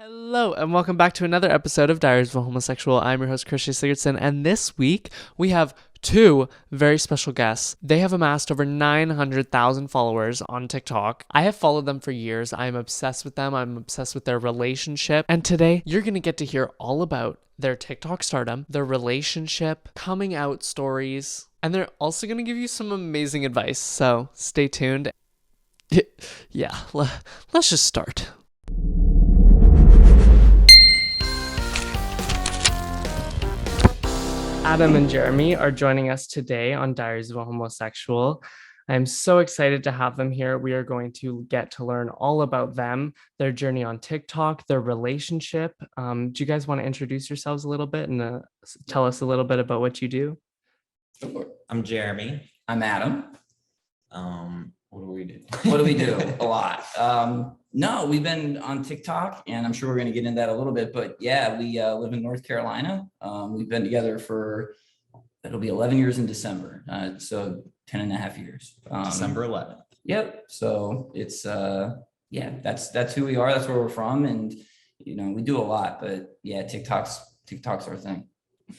Hello, and welcome back to another episode of Diaries of a Homosexual. I'm your host, Christian Sigurdsson, and this week we have two very special guests. They have amassed over 900,000 followers on TikTok. I have followed them for years. I'm obsessed with them. I'm obsessed with their relationship. And today, you're going to get to hear all about their TikTok stardom, their relationship, coming out stories, and they're also going to give you some amazing advice. So stay tuned. Yeah, let's just start. Adam and Jeremy are joining us today on Diaries of a Homosexual. I'm so excited to have them here. We are going to get to learn all about them, their journey on TikTok, their relationship. Do you guys want to introduce yourselves a little bit and tell us a little bit about what you do? I'm Jeremy. I'm Adam. What do we do? What do we do? A lot. No, we've been on TikTok, and I'm sure we're going to get into that a little bit. But yeah, we live in North Carolina. We've been together for, it'll be 11 years in December. So 10 and a half years. December 11th. Yep. So it's, yeah, that's who we are. That's where we're from. And, you know, we do a lot, but yeah, TikTok's our thing.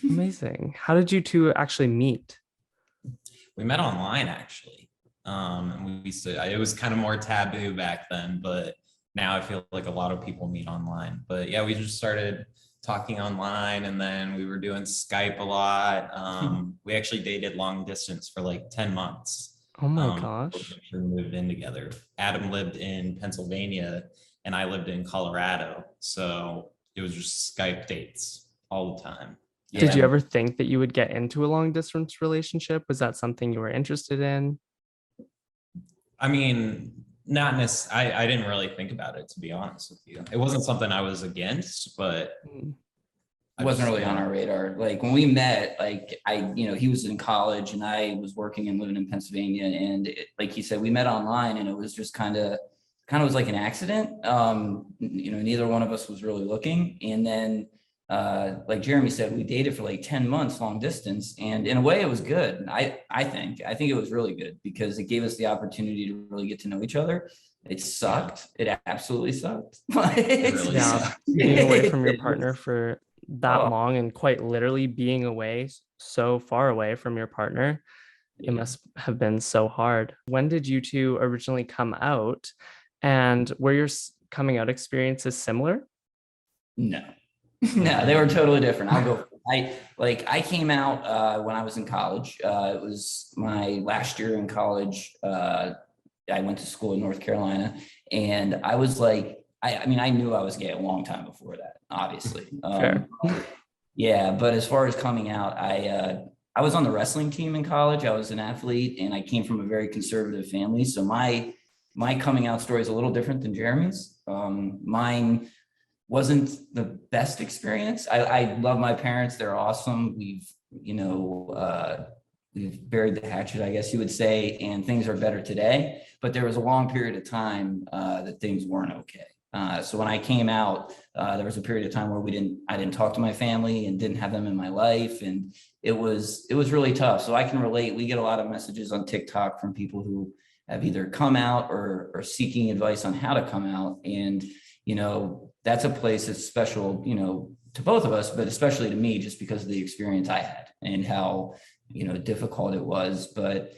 Amazing. How did you two actually meet? We met online, actually. And we used to, it was kind of more taboo back then, but now I feel like a lot of people meet online. But yeah, we just started talking online, and then we were doing Skype a lot. We actually dated long distance for like 10 months. Oh my gosh. We moved in together. Adam lived in Pennsylvania and I lived in Colorado. So it was just Skype dates all the time. Yeah. Did you ever think that you would get into a long distance relationship? Was that something you were interested in? I mean, not necessarily. I didn't really think about it, to be honest with you. It wasn't something I was against, but it wasn't really on our radar. Like when we met, like he was in college and I was working and living in Pennsylvania, and like he said, we met online, and it was just kind of was like an accident. Neither one of us was really looking, and then like Jeremy said, we dated for like 10 months long distance, and in a way it was good. I think it was really good because it gave us the opportunity to really get to know each other. It sucked. It absolutely sucked. It really sucked. Being away from your partner for that long, and quite literally being away so far away from your partner, it must have been so hard. When did you two originally come out, and were your coming out experiences similar? No, they were totally different. I came out when I was in college. It was my last year in college. I went to school in North Carolina, and I was like, I knew I was gay a long time before that, obviously. Fair. Yeah, but as far as coming out, I was on the wrestling team in college. I was an athlete, and I came from a very conservative family. So my coming out story is a little different than Jeremy's. Mine wasn't the best experience. I love my parents. They're awesome. We've buried the hatchet, I guess you would say, and things are better today. But there was a long period of time that things weren't okay. So when I came out, there was a period of time where I didn't talk to my family and didn't have them in my life. And it was really tough. So I can relate. We get a lot of messages on TikTok from people who have either come out or are seeking advice on how to come out. And, that's a place that's special, to both of us, but especially to me, just because of the experience I had and how, difficult it was. But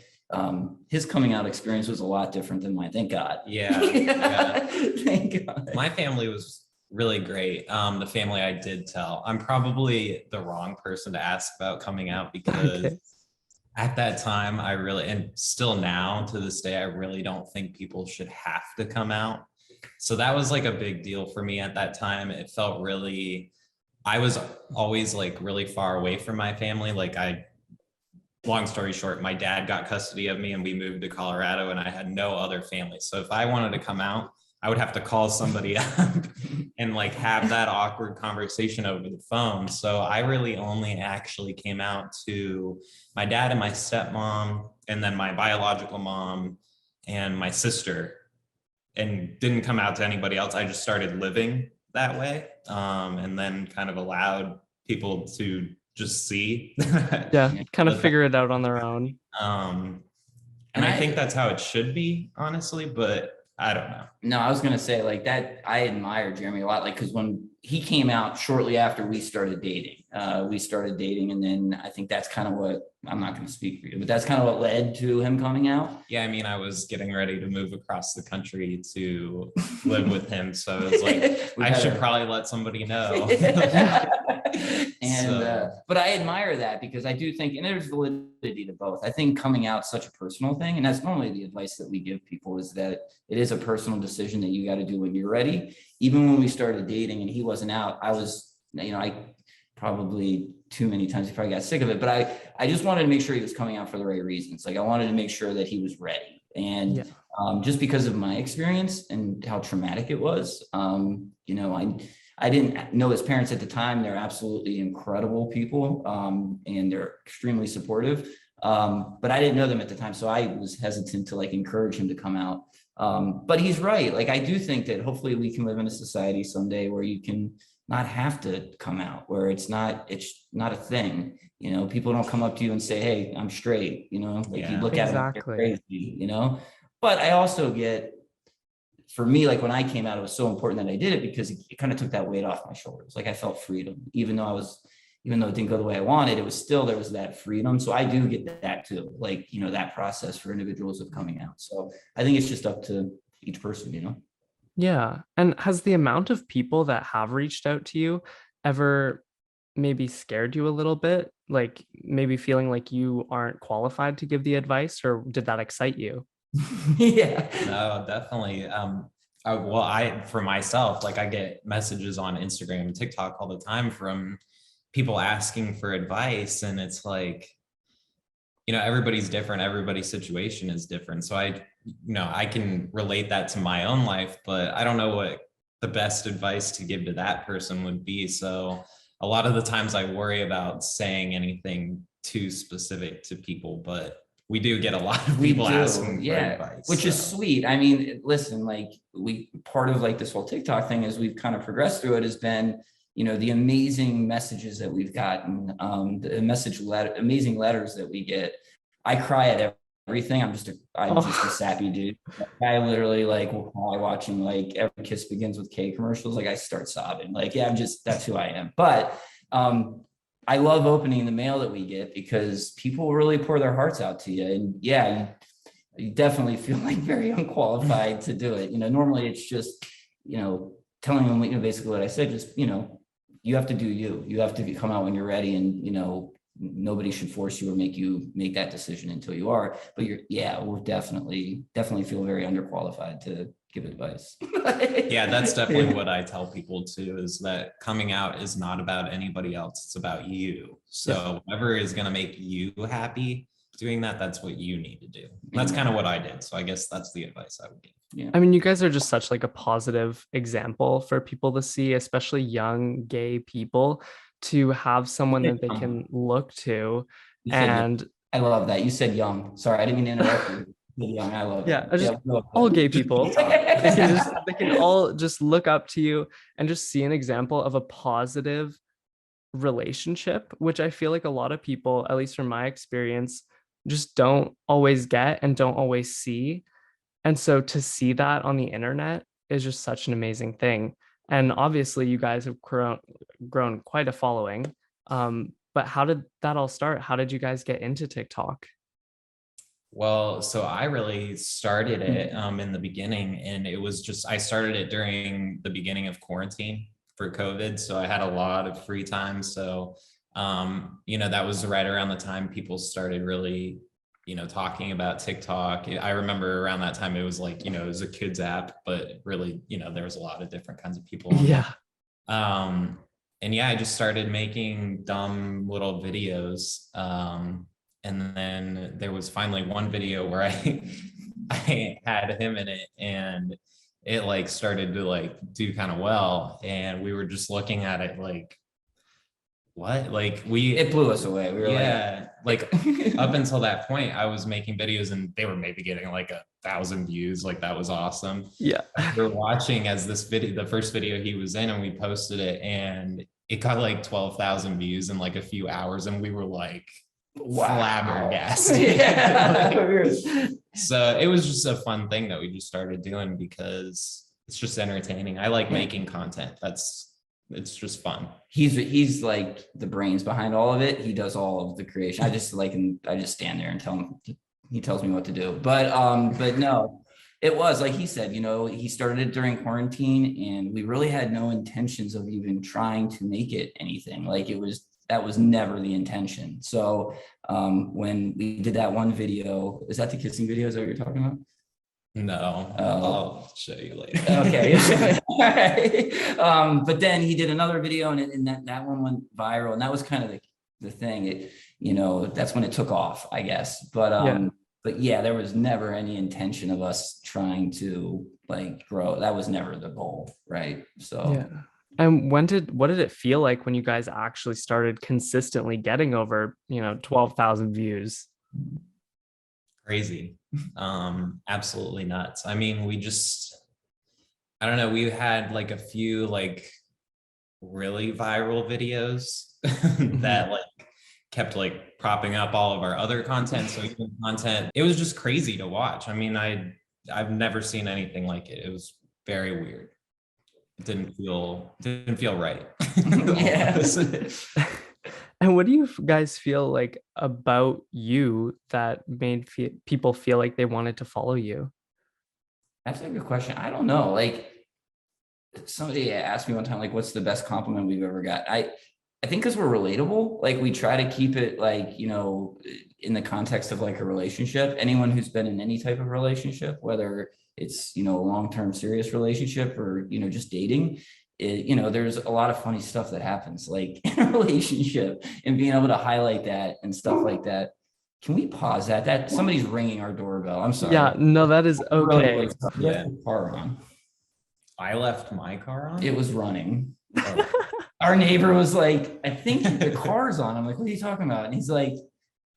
his coming out experience was a lot different than mine. Thank God. Yeah. Thank God. My family was really great. The family I did tell. I'm probably the wrong person to ask about coming out because at that time, and still now to this day, I really don't think people should have to come out. So that was like a big deal for me at that time. It felt I was always like really far away from my family. Long story short, my dad got custody of me and we moved to Colorado, and I had no other family. So if I wanted to come out, I would have to call somebody up and like have that awkward conversation over the phone. So I really only actually came out to my dad and my stepmom, and then my biological mom and my sister, and didn't come out to anybody else. I just started living that way, and then kind of allowed people to just see. Kind of figure it out on their own. And I think that's how it should be, honestly. But I don't know. No, I was gonna say like that. I admire Jeremy a lot, like because when he came out shortly after we started dating, and then I think that's kind of what I'm not going to speak for you, but that's kind of what led to him coming out. Yeah, I mean, I was getting ready to move across the country to live with him, so it's like I should probably let somebody know. And but I admire that because I do think, and there's validity to both. I think coming out is such a personal thing, and that's normally the advice that we give people is that it is a personal decision that you got to do when you're ready. Even when we started dating and he wasn't out, I was, I probably too many times he probably got sick of it, but I just wanted to make sure he was coming out for the right reasons. Like I wanted to make sure that he was ready, and just because of my experience and how traumatic it was, I didn't know his parents at the time. They're absolutely incredible people, and they're extremely supportive. But I didn't know them at the time, so I was hesitant to like encourage him to come out. But he's right. Like I do think that hopefully we can live in a society someday where you can not have to come out, where it's not a thing. People don't come up to you and say, "Hey, I'm straight." You look at them, you're crazy. But I also get, for me, like when I came out, it was so important that I did it because it kind of took that weight off my shoulders. Like I felt freedom, even though it didn't go the way I wanted, there was that freedom. So I do get that too, like, that process for individuals of coming out. So I think it's just up to each person, Yeah. And has the amount of people that have reached out to you ever maybe scared you a little bit? Like maybe feeling like you aren't qualified to give the advice, or did that excite you? Yeah. No, definitely. For myself, like I get messages on Instagram and TikTok all the time from people asking for advice, and it's like, everybody's different. Everybody's situation is different. So I can relate that to my own life, but I don't know what the best advice to give to that person would be. So a lot of the times I worry about saying anything too specific to people, but we do get a lot of people asking for advice, which is sweet. I mean, listen, like part of like this whole TikTok thing as we've kind of progressed through it has been, the amazing messages that we've gotten, the amazing letters that we get. I cry at everything. I'm just a sappy dude. I literally will cry watching like Every Kiss Begins with K commercials. Like I start sobbing. Like, yeah, that's who I am. But I love opening the mail that we get because people really pour their hearts out to you. And yeah, you definitely feel like very unqualified to do it. Normally it's just, telling them, basically what I said, just, you have to do you. You have to come out when you're ready, and, nobody should force you or make you make that decision until you are. But we're definitely feel very underqualified to give advice. Yeah, that's definitely what I tell people too, is that coming out is not about anybody else. It's about you. So whatever is going to make you happy doing that, that's what you need to do. And that's kind of what I did. So I guess that's the advice I would give. Yeah. I mean, you guys are just such like a positive example for people to see, especially young gay people, to have someone that they can look to. And I love that. You said young. Sorry, I didn't mean to interrupt you. Young, I love it. All gay people. they can all just look up to you and just see an example of a positive relationship, which I feel like a lot of people, at least from my experience, just don't always get and don't always see. And so to see that on the internet is just such an amazing thing. And obviously you guys have grown quite a following. But how did that all start? How did you guys get into TikTok? Well, so I really started it in the beginning, and it was just, I started it during the beginning of quarantine for COVID. So I had a lot of free time. So, that was right around the time people started really, talking about TikTok. I remember around that time, it was like, it was a kids app, but really, there was a lot of different kinds of people. Yeah. And yeah, I just started making dumb little videos. And then there was finally one video where I had him in it, and it started to do kind of well. And we were just looking at it like, what? It blew us away. We were up until that point, I was making videos and they were maybe getting 1,000 views. That was awesome. Yeah. We're watching as the first video he was in, and we posted it, and it got 12,000 views in a few hours. And we were like, flabbergasted. Yeah. So it was just a fun thing that we just started doing because it's just entertaining. I like making content. It's just fun. He's like the brains behind all of it. He does all of the creation. I just stand there and tell him, he tells me what to do. But no, it was like he said, he started it during quarantine and we really had no intentions of even trying to make it anything. Like that was never the intention. So when we did that one video, is that the kissing video? Is that what you're talking about? No, I'll show you later. Okay. All right. But then he did another video and that one went viral. And that was kind of the thing. That's when it took off, I guess. But yeah, there was never any intention of us trying to like grow. That was never the goal. Right. So yeah. And what did it feel like when you guys actually started consistently getting over, 12,000 views? Crazy. Absolutely nuts. I mean, I don't know, we had like a few like really viral videos that like kept like propping up all of our other content. So even content, it was just crazy to watch. I mean, I've never seen anything like it. It was very weird. It didn't feel right. yeah. And what do you guys feel like about you that made people feel like they wanted to follow you? That's a good question. I don't know. Like somebody asked me one time, like, what's the best compliment we've ever got? I think because we're relatable, like we try to keep it like, in the context of like a relationship. Anyone who's been in any type of relationship, whether it's, a long-term serious relationship or, just dating, there's a lot of funny stuff that happens like in a relationship and being able to highlight that and stuff like that. Can we pause that? That somebody's ringing our doorbell. I'm sorry. Yeah, no, that is okay. Yeah. The car on. I left my car on. It was running. Oh. Our neighbor was like, I think the car's on. I'm like, what are you talking about? And he's like,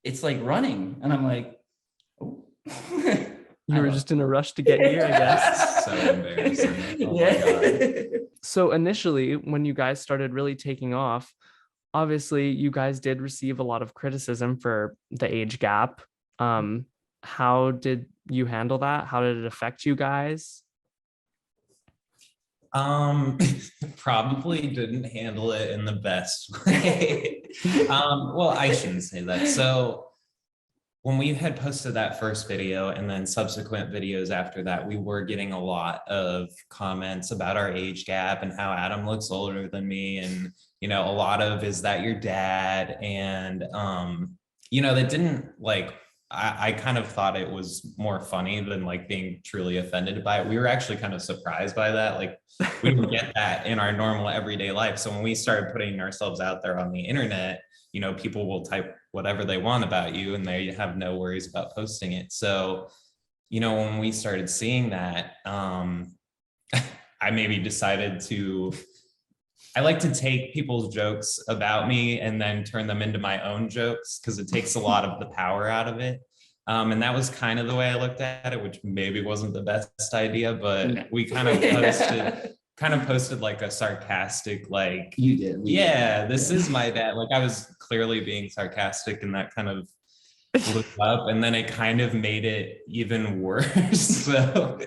it's like running. And I'm like, oh. You were just in a rush to get here, I guess. So embarrassing. Oh yeah. So initially, when you guys started really taking off, obviously you guys did receive a lot of criticism for the age gap. How did you handle that? How did it affect you guys? Probably didn't handle it in the best way. Well, I shouldn't say that. So when we had posted that first video and then subsequent videos after that, we were getting a lot of comments about our age gap and how Adam looks older than me. And, a lot of, is that your dad? And, that didn't like, I kind of thought it was more funny than like being truly offended by it. We were actually kind of surprised by that. Like we don't get that in our normal everyday life. So when we started putting ourselves out there on the internet, people will type whatever they want about you and they have no worries about posting it. So, when we started seeing that, I maybe decided I like to take people's jokes about me and then turn them into my own jokes because it takes a lot of the power out of it. And that was kind of the way I looked at it, which maybe wasn't the best idea, but we kind of posted like a sarcastic, like, you did. This is my dad. Like I was clearly being sarcastic and that kind of blew up and then it kind of made it even worse. So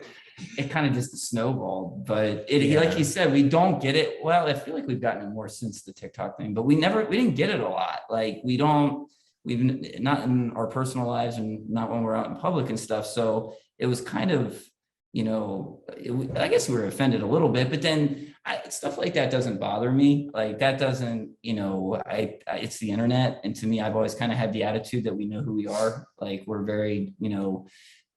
it kind of just snowballed, but like you said, we don't get it. Well, I feel like we've gotten it more since the TikTok thing, but we didn't get it a lot. Like we've not in our personal lives and not when we're out in public and stuff. So it was kind of, I guess we were offended a little bit, but then stuff like that doesn't bother me. Like that doesn't, it's the internet. And to me, I've always kind of had the attitude that we know who we are. Like we're very,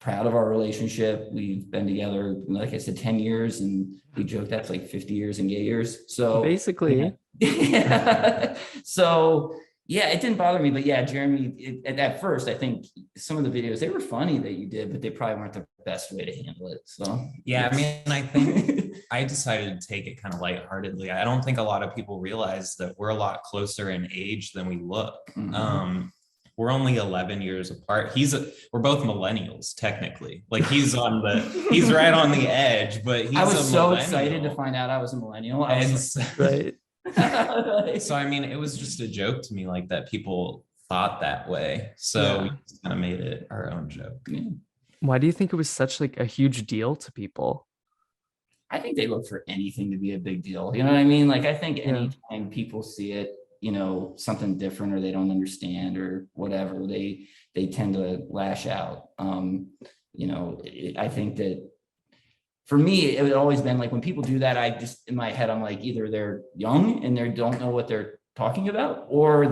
proud of our relationship. We've been together, like I said, 10 years and we joke that's like 50 years in gay years. So basically, yeah. So yeah, it didn't bother me, but yeah, Jeremy, at first, I think some of the videos, they were funny that you did, but they probably weren't the best way to handle it. So yeah, I mean, I think I decided to take it kind of lightheartedly. I don't think a lot of people realize that we're a lot closer in age than we look. Mm-hmm. We're only 11 years apart. We're both millennials, technically. Like he's right on the edge, but I was so excited to find out I was a millennial. Right. So, I mean, it was just a joke to me like that people thought that way. So we just kind of made it our own joke. Yeah. Why do you think it was such like a huge deal to people? I think they look for anything to be a big deal. You know what I mean? Like, I think Yeah. anytime people see it, something different or they don't understand or whatever, they tend to lash out. I think that for me, it had always been like when people do that, I just in my head, I'm like, either they're young and they don't know what they're talking about, or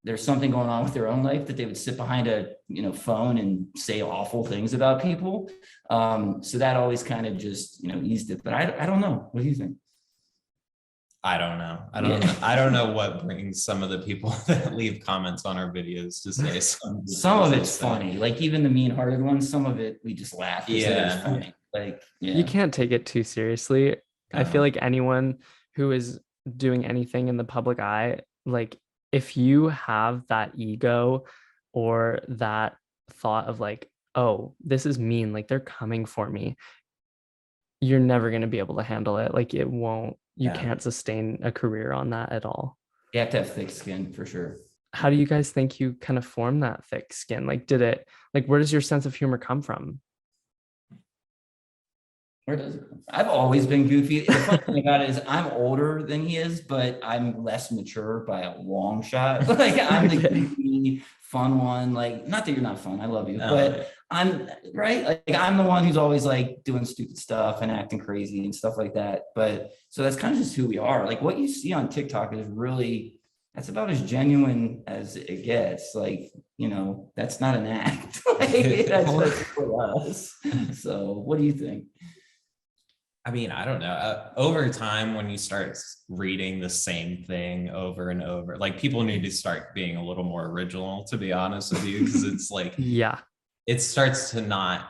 there's something going on with their own life that they would sit behind a phone and say awful things about people. So that always kind of just eased it. But I don't know. What do you think? I don't know. I don't know what brings some of the people that leave comments on our videos to say something. Some of it's funny, like even the mean-hearted ones. Some of it we just laugh. Yeah. Funny. Like You can't take it too seriously. I feel like anyone who is doing anything in the public eye, like if you have that ego or that thought of like, oh, this is mean, like they're coming for me, you're never going to be able to handle it. Like you can't sustain a career on that at all. You have to have thick skin for sure. How do you guys think you kind of form that thick skin? Like, where does your sense of humor come from? Where does it come from? I've always been goofy. The funny thing about it is I'm older than he is, but I'm less mature by a long shot. Like I'm the goofy, fun one. Like, not that you're not fun. I love you, but I'm right. Like I'm the one who's always like doing stupid stuff and acting crazy and stuff like that. But so that's kind of just who we are. Like what you see on TikTok is really, that's about as genuine as it gets. Like, that's not an act. Like, that's for us. So what do you think? I mean, I don't know. Over time, when you start reading the same thing over and over, like people need to start being a little more original, to be honest with you, because it's like, it starts to not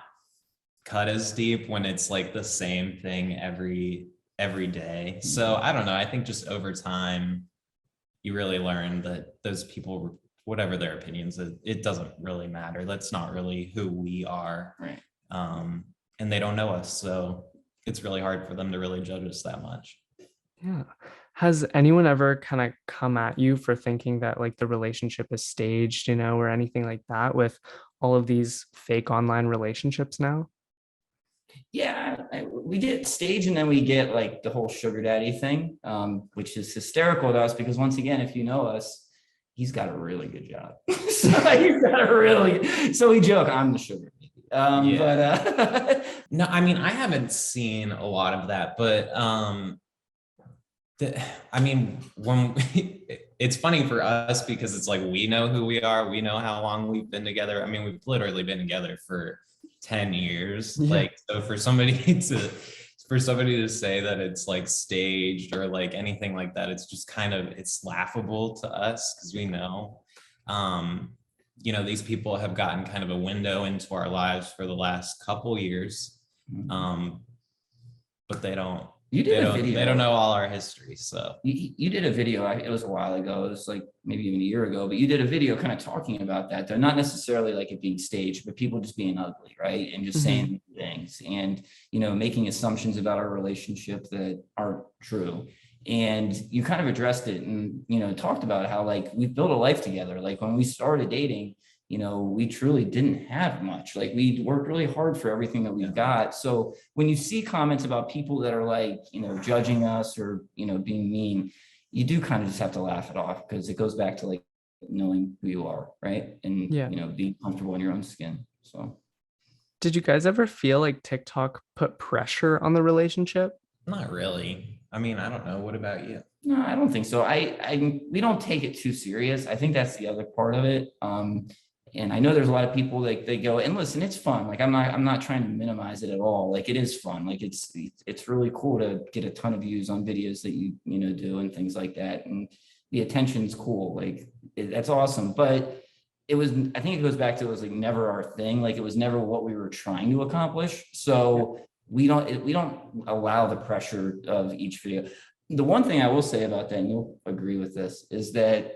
cut as deep when it's like the same thing every day. So I don't know. I think just over time, you really learn that those people, whatever their opinions, it doesn't really matter. That's not really who we are. Right. And they don't know us. So it's really hard for them to really judge us that much. Yeah. Has anyone ever kind of come at you for thinking that like the relationship is staged, or anything like that with all of these fake online relationships now? Yeah, we get staged and then we get like the whole sugar daddy thing, which is hysterical to us because once again, if you know us, he's got a really good job. So we joke, I'm the sugar baby. But no, I mean, I haven't seen a lot of that, but when it's funny for us because it's like we know who we are, we know how long we've been together. I mean, we've literally been together for 10 years. Like, so for somebody to say that it's like staged or like anything like that, it's just it's laughable to us because we know these people have gotten kind of a window into our lives for the last couple years, but they don't know all our history. So you did a video, it was a while ago, it was like maybe even a year ago, but you did a video kind of talking about that. They're not necessarily like it being staged, but people just being ugly, right? And just saying things and making assumptions about our relationship that aren't true. And you kind of addressed it and talked about how like we've built a life together. Like when we started dating, we truly didn't have much. Like we worked really hard for everything that we got. So when you see comments about people that are like, judging us or, being mean, you do kind of just have to laugh it off because it goes back to like knowing who you are, right? And, being comfortable in your own skin. So. Did you guys ever feel like TikTok put pressure on the relationship? Not really. I mean, I don't know. What about you? No, I don't think so. We don't take it too serious. I think that's the other part of it. And I know there's a lot of people like they go and listen, it's fun. Like I'm not trying to minimize it at all. Like it is fun. Like it's really cool to get a ton of views on videos that you do and things like that. And the attention's cool. Like that's awesome. But I think it goes back to, it was like never our thing. Like it was never what we were trying to accomplish. So we don't allow the pressure of each video. The one thing I will say about that, and you'll agree with this, is that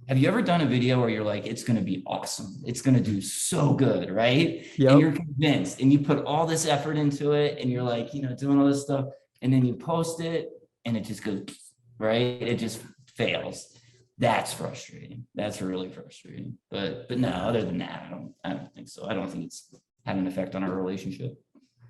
have you ever done a video where you're like, it's going to be awesome, it's going to do so good, right? Yep. And you're convinced and you put all this effort into it and you're like, doing all this stuff, and then you post it and it just goes, right? It just fails. That's frustrating. That's really frustrating. But no, other than that, I don't think so. I don't think it's had an effect on our relationship.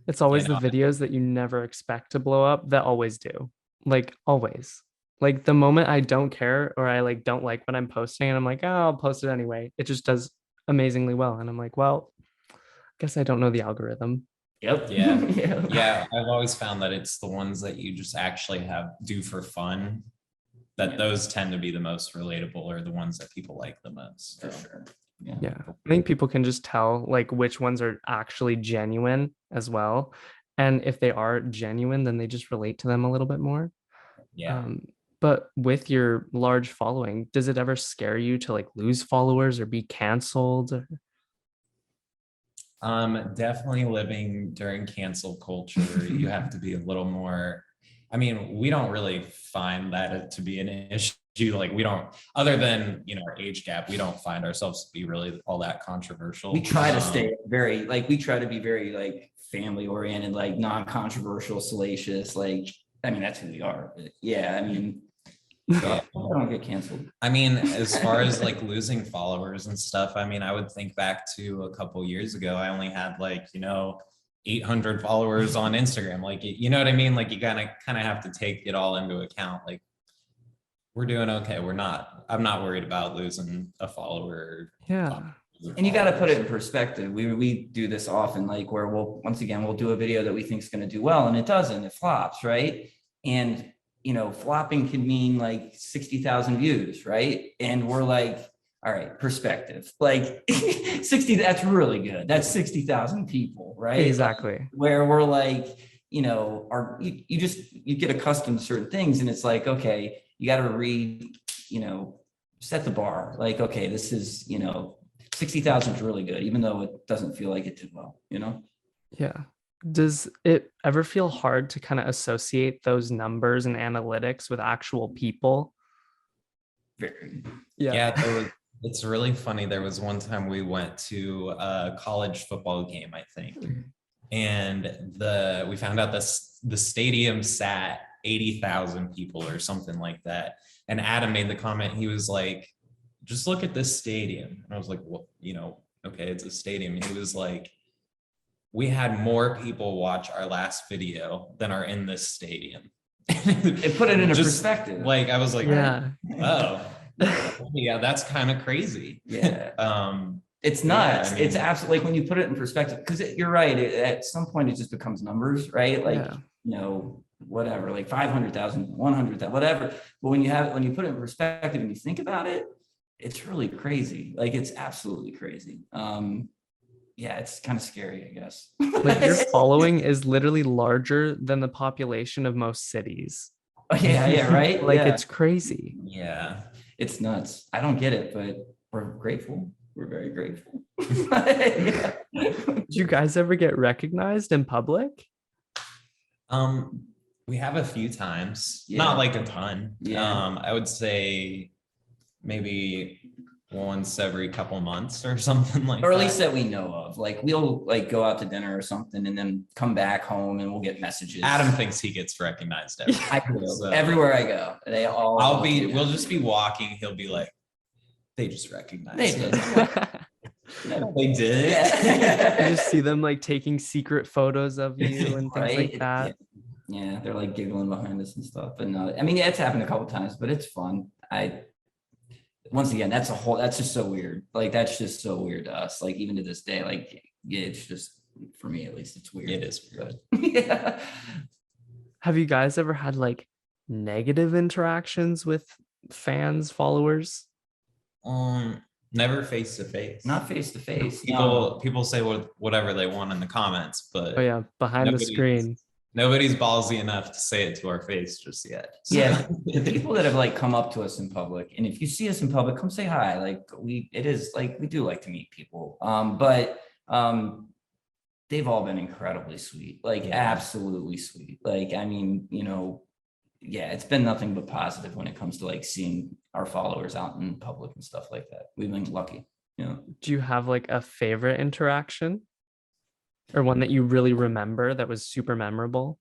It's always You the know, videos that you never expect to blow up that always do. Like always. Like the moment I don't care or I like don't like what I'm posting and I'm like, oh, I'll post it anyway. It just does amazingly well. And I'm like, well, I guess I don't know the algorithm. Yep. yeah. Yeah. Yeah, I've always found that it's the ones that you just actually do for fun, that Yeah. those tend to be the most relatable, or the ones that people like the most. For So, sure. Yeah. Yeah. I think people can just tell like which ones are actually genuine as well. And if they are genuine, then they just relate to them a little bit more. yeah. Um, but with your large following, does it ever scare you to like lose followers or be canceled? Definitely living during cancel culture, you have to be a little more. I mean, we don't really find that to be an issue. Like we don't, other than our age gap, we don't find ourselves to be really all that controversial. We try to stay very like we try to be very like family oriented, like non-controversial, salacious. Like, I mean, that's who we are. But yeah, I mean, Yeah. I don't get canceled. I mean, as far as like losing followers and stuff, I mean, I would think back to a couple years ago. I only had like 800 followers on Instagram. Like, you know what I mean? Like, you kind of have to take it all into account. Like, we're doing okay. I'm not worried about losing a follower. Yeah. And you got to put it in perspective. We do this often, like where we'll do a video that we think is going to do well, and it doesn't. It flops, right? And flopping can mean like 60,000 views, right? And we're like, all right, perspective. Like 60, that's really good. That's 60,000 people, right? Exactly. Where we're like, you get accustomed to certain things, and it's like, okay, you got to set the bar. Like, okay, this is 60,000 is really good, even though it doesn't feel like it did well, Yeah. Does it ever feel hard to kind of associate those numbers and analytics with actual people? Very. Yeah, it's really funny. There was one time we went to a college football game, I think, and we found out the stadium sat 80,000 people or something like that. And Adam made the comment. He was like, "Just look at this stadium." And I was like, "Well, okay, it's a stadium." And he was like, "We had more people watch our last video than are in this stadium." It put it into perspective. Like, I was like, Yeah. oh, yeah, that's kind of crazy. Yeah. It's nuts. Yeah, I mean, it's absolutely, like when you put it in perspective, because you're right. At some point, it just becomes numbers, right? Like, whatever, like 500,000, 100,000, whatever. But when you put it in perspective and you think about it, it's really crazy. Like, it's absolutely crazy. Yeah, it's kind of scary, I guess. Like your following is literally larger than the population of most cities. Yeah, right. Like Yeah. it's crazy. yeah. It's nuts. I don't get it, but we're grateful. We're very grateful. Yeah. Did you guys ever get recognized in public? We have a few times, Yeah. not like a ton. Yeah. I would say maybe once every couple months or something like that. Or at least that we know of. Like, we'll like go out to dinner or something and then come back home and we'll get messages. Adam thinks he gets recognized everywhere. I do. So Everywhere I go. They all we'll just be walking. He'll be like, they just recognized They it. did. They did. Yeah. You just see them like taking secret photos of you and things like that. Yeah, they're like giggling behind us and stuff. But no, I mean, yeah, it's happened a couple times, but it's fun. Once again, that's just so weird. Like, that's just so weird to us. Like, even to this day, like, yeah, it's just, for me at least, it's weird. It is weird. Yeah. Have you guys ever had like negative interactions with fans, followers? Never face to face. Not face to face. People say whatever they want in the comments, but Oh yeah, behind the screen. Nobody's ballsy enough to say it to our face just yet. So. Yeah, the people that have like come up to us in public, and if you see us in public, come say hi. Like, we do like to meet people. But they've all been incredibly sweet, like absolutely sweet. Like, I mean, yeah, it's been nothing but positive when it comes to like seeing our followers out in public and stuff like that. We've been lucky. Do you have like a favorite interaction? Or one that you really remember that was super memorable?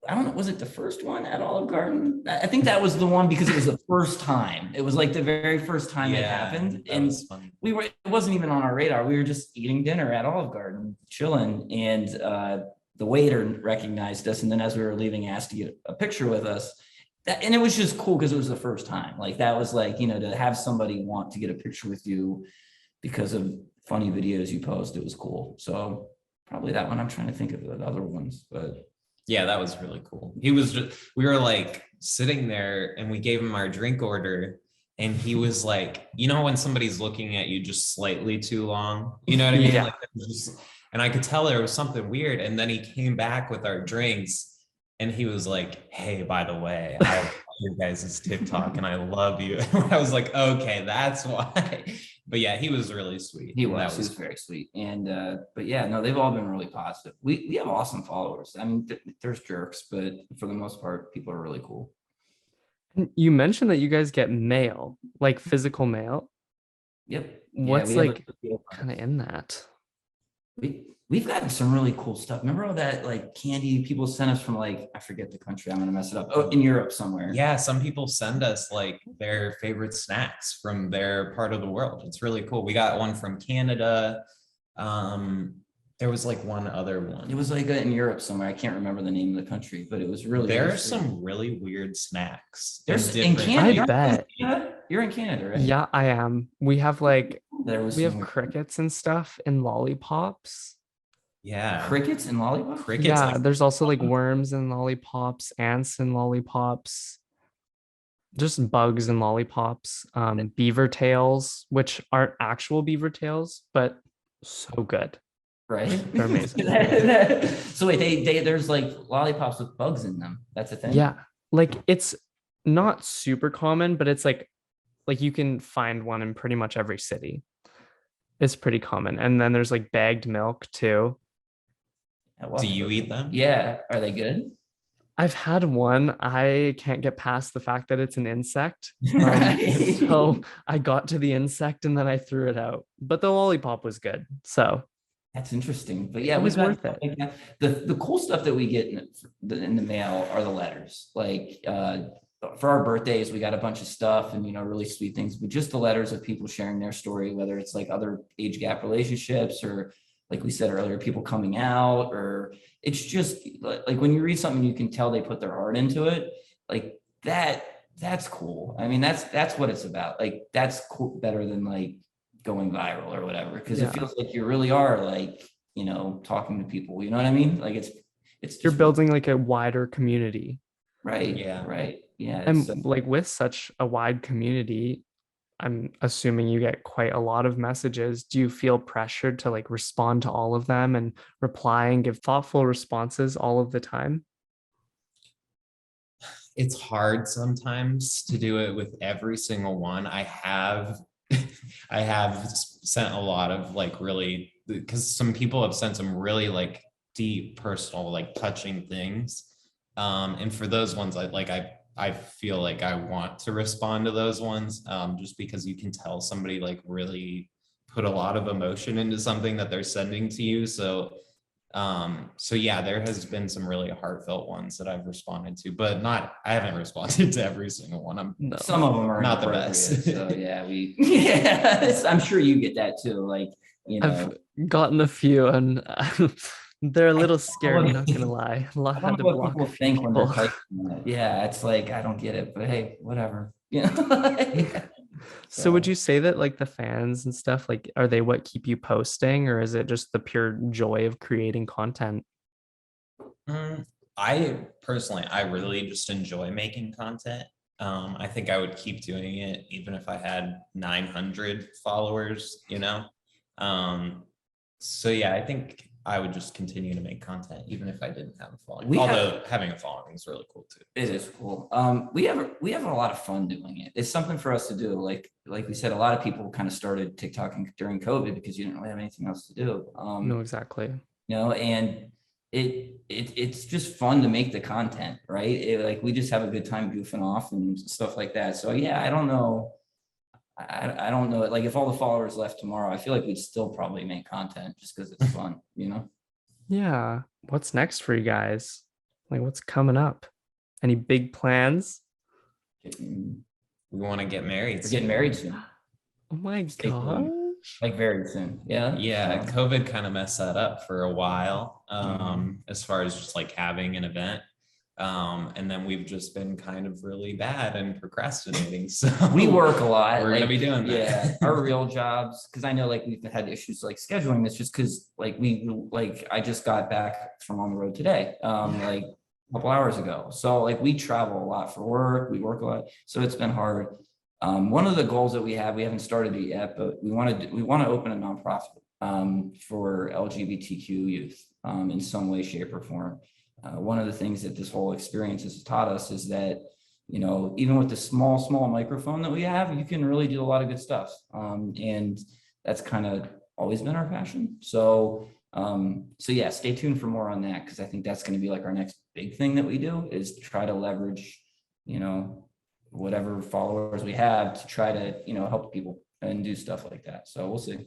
I don't know, was it the first one at Olive Garden? I think that was the one because it was the first time. It was like the very first time it happened. That And was fun. it wasn't even on our radar. We were just eating dinner at Olive Garden, chilling. And the waiter recognized us. And then as we were leaving, asked to get a picture with us. And it was just cool because it was the first time. Like that was like, to have somebody want to get a picture with you because of funny videos you post, it was cool. So probably that one. I'm trying to think of the other ones, but yeah, that was really cool. We were like sitting there and we gave him our drink order and he was like, when somebody's looking at you just slightly too long, you know what I mean? Yeah. Like, and I could tell there was something weird. And then he came back with our drinks and he was like, hey, by the way, I love your guys' TikTok and I love you. I was like, okay, that's why. But yeah, he was really sweet. he was very sweet. And but yeah, no, they've all been really positive. We have awesome followers. I mean, there's jerks, but for the most part, people are really cool. You mentioned that you guys get mail, like physical mail. Yep. What's like kind of in that? We've gotten some really cool stuff. Remember all that like candy people sent us from like, I forget the country, I'm gonna mess it up. Oh, in Europe somewhere. Yeah, some people send us like their favorite snacks from their part of the world. It's really cool. We got one from Canada. There was like one other one. It was like in Europe somewhere. I can't remember the name of the country, but it was really. There are some really weird snacks. There's in Canada. I bet. You're in Canada, right? Yeah, I am. We have like we have crickets and stuff and lollipops. Yeah. Crickets and lollipops? Crickets. Yeah, like, there's also like worms and lollipops, ants and lollipops, just bugs and lollipops, beaver tails, which aren't actual beaver tails, but so good. Right. They're amazing. So wait, there's like lollipops with bugs in them. That's a thing. Yeah. Like it's not super common, but it's like you can find one in pretty much every city. It's pretty common. And then there's like bagged milk too. Do you eat them? Yeah. Are they good? I've had one. I can't get past the fact that it's an insect. Right. So I got to the insect and then I threw it out. But the lollipop was good. So that's interesting. But yeah, it was worth it. Like the cool stuff that we get in the mail are the letters. Like for our birthdays, we got a bunch of stuff and really sweet things, but just the letters of people sharing their story, whether it's like other age gap relationships or like we said earlier, people coming out, or it's just like when you read something, you can tell they put their heart into it. Like that's cool. I mean, that's what it's about. Like that's cool, better than like going viral or whatever, because it feels like you really are like, talking to people, you know what I mean? Like it's you're building like a wider community. Right. Yeah. Right. Yeah. And like with such a wide community, I'm assuming you get quite a lot of messages. Do you feel pressured to like respond to all of them and reply and give thoughtful responses all of the time? It's hard sometimes to do it with every single one. I have sent a lot of like really, because some people have sent some really like deep, personal, like touching things. And for those ones, I feel like I want to respond to those ones, just because you can tell somebody like really put a lot of emotion into something that they're sending to you. So yeah, there has been some really heartfelt ones that I've responded to, but I haven't responded to every single one. Some of them are not the best. So I'm sure you get that too. Like, I've gotten a few and they're a little scary, not gonna lie. A lot had to block people think when they're typing it. Yeah, it's like I don't get it, but hey, whatever. So would you say that like the fans and stuff, like are they what keep you posting, or is it just the pure joy of creating content? I personally, I really just enjoy making content. I think I would keep doing it even if I had 900 followers, so yeah, I think I would just continue to make content even if I didn't have a following. Although having a following is really cool too. It is cool. We have a lot of fun doing it. It's something for us to do. Like we said, a lot of people kind of started TikToking during COVID because you didn't really have anything else to do. No, exactly. And it's just fun to make the content, right? Like we just have a good time goofing off and stuff like that. So yeah, I don't know. I don't know. Like if all the followers left tomorrow, I feel like we'd still probably make content just because it's fun, Yeah. What's next for you guys? Like, what's coming up? Any big plans? Getting- We want to get married. We're getting married soon, Oh my Stay tuned. gosh. like very soon. Yeah. Yeah, So, COVID kind of messed that up for a while, as far as just like having an event. And then we've just been kind of really bad and procrastinating. So we work a lot. We're gonna be doing that. Yeah, our real jobs, because I know like we've had issues like scheduling this just because I just got back from on the road today, like a couple hours ago. So like we travel a lot for work, we work a lot, so it's been hard. One of the goals that we haven't started it yet, but we want to open a nonprofit for LGBTQ youth in some way, shape, or form. One of the things that this whole experience has taught us is that, you know, even with the small microphone that we have, you can really do a lot of good stuff. And that's kind of always been our passion. So yeah, stay tuned for more on that, because I think that's going to be like our next big thing that we do, is try to leverage, you know, whatever followers we have to try to, you know, help people and do stuff like that. So we'll see.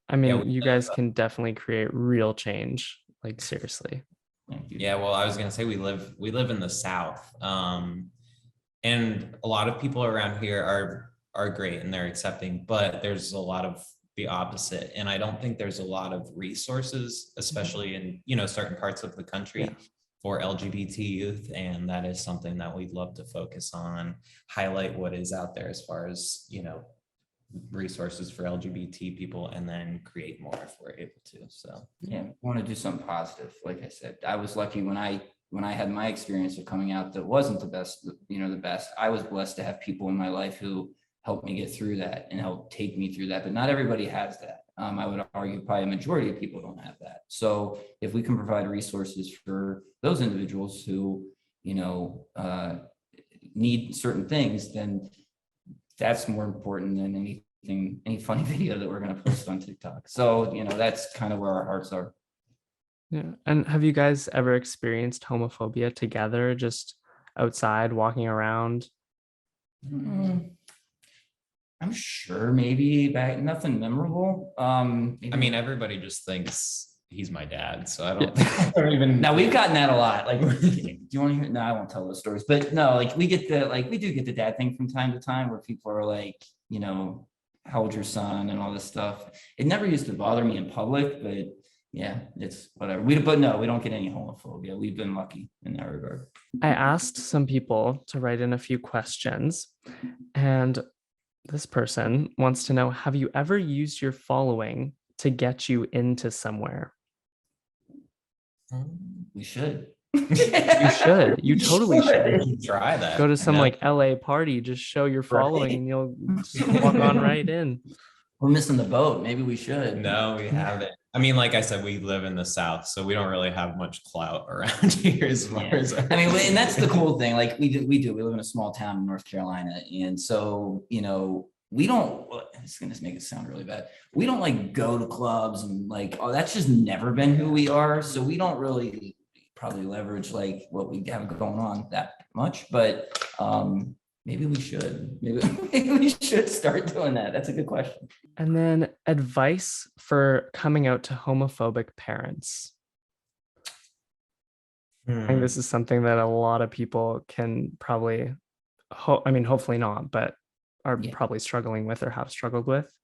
I mean, Yeah, you guys can definitely create real change. Like, seriously. Thank you. Yeah, well, I was gonna say we live in the South, and a lot of people around here are great and they're accepting, but there's a lot of the opposite, and I don't think there's a lot of resources, especially in, you know, certain parts of the country. Yeah. For LGBT youth, and that is something that we'd love to focus on, highlight what is out there as far as, you know, resources for LGBT people, and then create more if we're able to. So Yeah, I want to do something positive. Like I said, I was lucky when I had my experience of coming out that wasn't the best, you know, the best. I was blessed to have people in my life who helped me get through that and help take me through that, but not everybody has that. I would argue probably a majority of people don't have that. So if we can provide resources for those individuals who, you know, need certain things, then that's more important than anything, any funny video that we're going to post on TikTok. So, you know, that's kind of where our hearts are. Yeah. And have you guys ever experienced homophobia together, just outside walking around? I'm sure maybe back, nothing memorable. I mean, everybody just thinks he's my dad, so I don't, Yeah. I don't even. now we've gotten that a lot. Like, do you want to hear? No, I won't tell those stories. But no, like we do get the dad thing from time to time, where people are like, you know, how old's your son and all this stuff. It never used to bother me in public, but yeah, it's whatever. But no, we don't get any homophobia. We've been lucky in that regard. I asked some people to write in a few questions, and this person wants to know, have you ever used your following to get you into somewhere? We should. You should. You totally should. Try that. Go to some Yeah. like LA party, just show your following, and you'll just walk on right in. We're missing the boat. Maybe we should. No, we haven't. I mean, like I said, we live in the South, so we don't really have much clout around here as far as. I mean, and that's the cool thing. Like we live in a small town in North Carolina. And so, you know, we don't, it's going to make it sound really bad. We don't like go to clubs and like, oh, that's just never been who we are. So we don't really probably leverage like what we have going on that much, but maybe we should, maybe we should start doing that. That's a good question. And then advice for coming out to homophobic parents. I think this is something that a lot of people can probably, I mean, hopefully not, but are probably struggling with or have struggled with.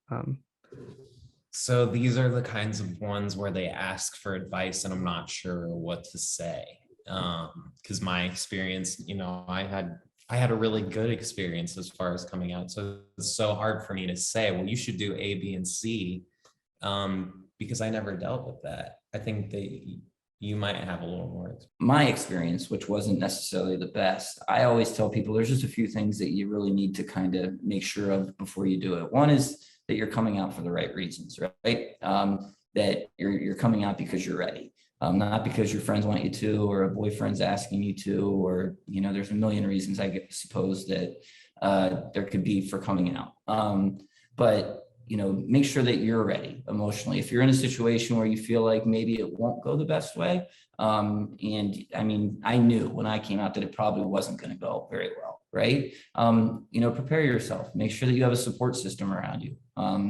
So these are the kinds of ones where they ask for advice and I'm not sure what to say. Because my experience, you know, I had a really good experience as far as coming out. So it's so hard for me to say, well, you should do A, B, and C, because I never dealt with that. I think that you might have a little more. My experience, which wasn't necessarily the best, I always tell people there's just a few things that you really need to kind of make sure of before you do it. One is that you're coming out for the right reasons, right? That you're coming out because you're ready. Not because your friends want you to, or a boyfriend's asking you to, or, you know, there's a million reasons I suppose that there could be for coming out. But, you know, make sure that you're ready emotionally. If you're in a situation where you feel like maybe it won't go the best way, and I mean, I knew when I came out that it probably wasn't going to go very well, right? You know, prepare yourself. Make sure that you have a support system around you,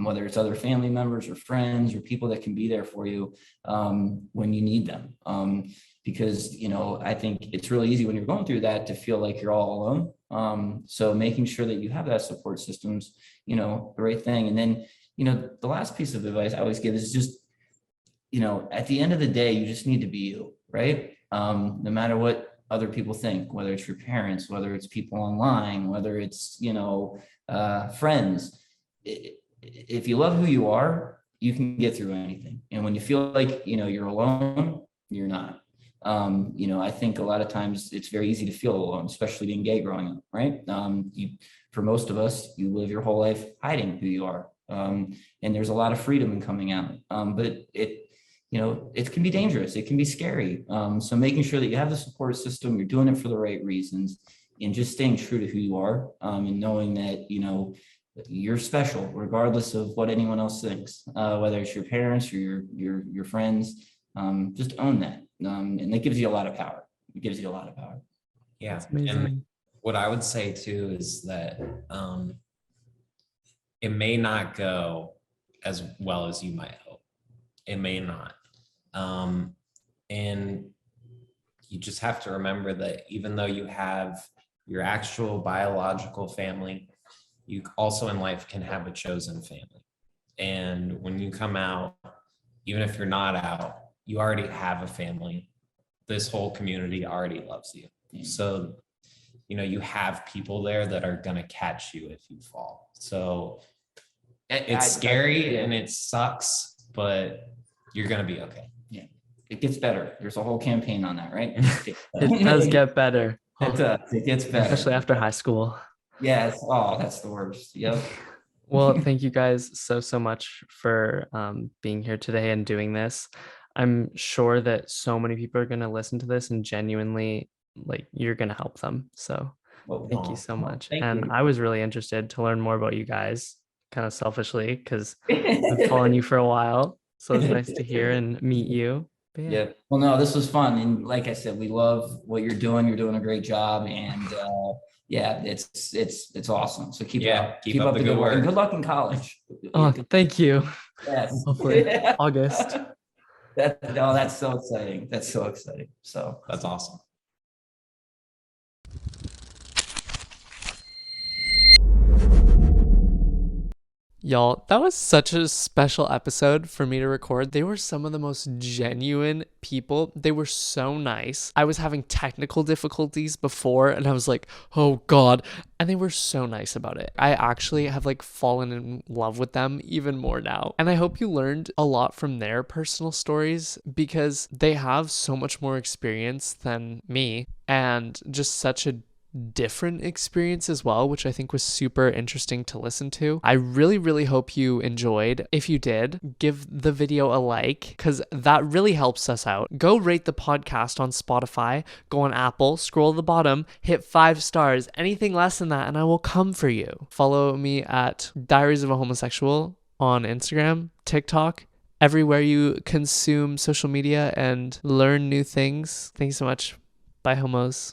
whether it's other family members or friends or people that can be there for you when you need them. because, I think it's really easy when you're going through that to feel like you're all alone. So making sure that you have that support system's, the right thing. And then, the last piece of advice I always give is just, at the end of the day, you just need to be you, right? No matter what other people think, whether it's your parents, whether it's people online, whether it's, friends. If you love who you are, you can get through anything. And when you feel like, you're alone, you're not. I think a lot of times it's very easy to feel alone, especially being gay growing up, right? For most of us, you live your whole life hiding who you are. And there's a lot of freedom in coming out. But it can be dangerous. It can be scary. So making sure that you have the support system, you're doing it for the right reasons, and just staying true to who you are, and knowing that, you're special regardless of what anyone else thinks, whether it's your parents or your friends. Just own that. And that gives you a lot of power. It gives you a lot of power. Yeah. That's amazing. And what I would say too is that it may not go as well as you might hope. It may not. And you just have to remember that even though you have your actual biological family, you also in life can have a chosen family. And when you come out, even if you're not out, you already have a family. This whole community already loves you. So, you have people there that are going to catch you if you fall. So it's scary and it sucks, but you're going to be okay. Yeah. It gets better. There's a whole campaign on that, right? It does get better. It does. It gets better. Especially after high school. Yes. Oh, that's the worst. Yep. Well, thank you guys so much for being here today and doing this. I'm sure that so many people are going to listen to this and genuinely, like, you're going to help them. So thank you so much. And I was really interested to learn more about you guys, kind of selfishly, because I've followed you for a while. So it's nice to hear and meet you. Yeah. Well, no, this was fun. And like I said, we love what you're doing. You're doing a great job. And yeah, it's awesome. So keep up the good work. And good luck in college. Oh, thank you. Yes. Hopefully August. That's so exciting. That's so exciting. So that's awesome. Y'all, that was such a special episode for me to record. They were some of the most genuine people. They were so nice. I was having technical difficulties before and I was like, oh God. And they were so nice about it. I actually have fallen in love with them even more now. And I hope you learned a lot from their personal stories because they have so much more experience than me and just such a different experience as well, which I think was super interesting to listen to. I really hope you enjoyed. If you did, give the video a like because that really helps us out. Go rate the podcast on Spotify, go on Apple, scroll to the bottom, hit 5 stars. Anything less than that and I will come for you. Follow me at Diaries of a Homosexual on Instagram, TikTok, everywhere you consume social media and learn new things. Thanks so much. Bye, homos.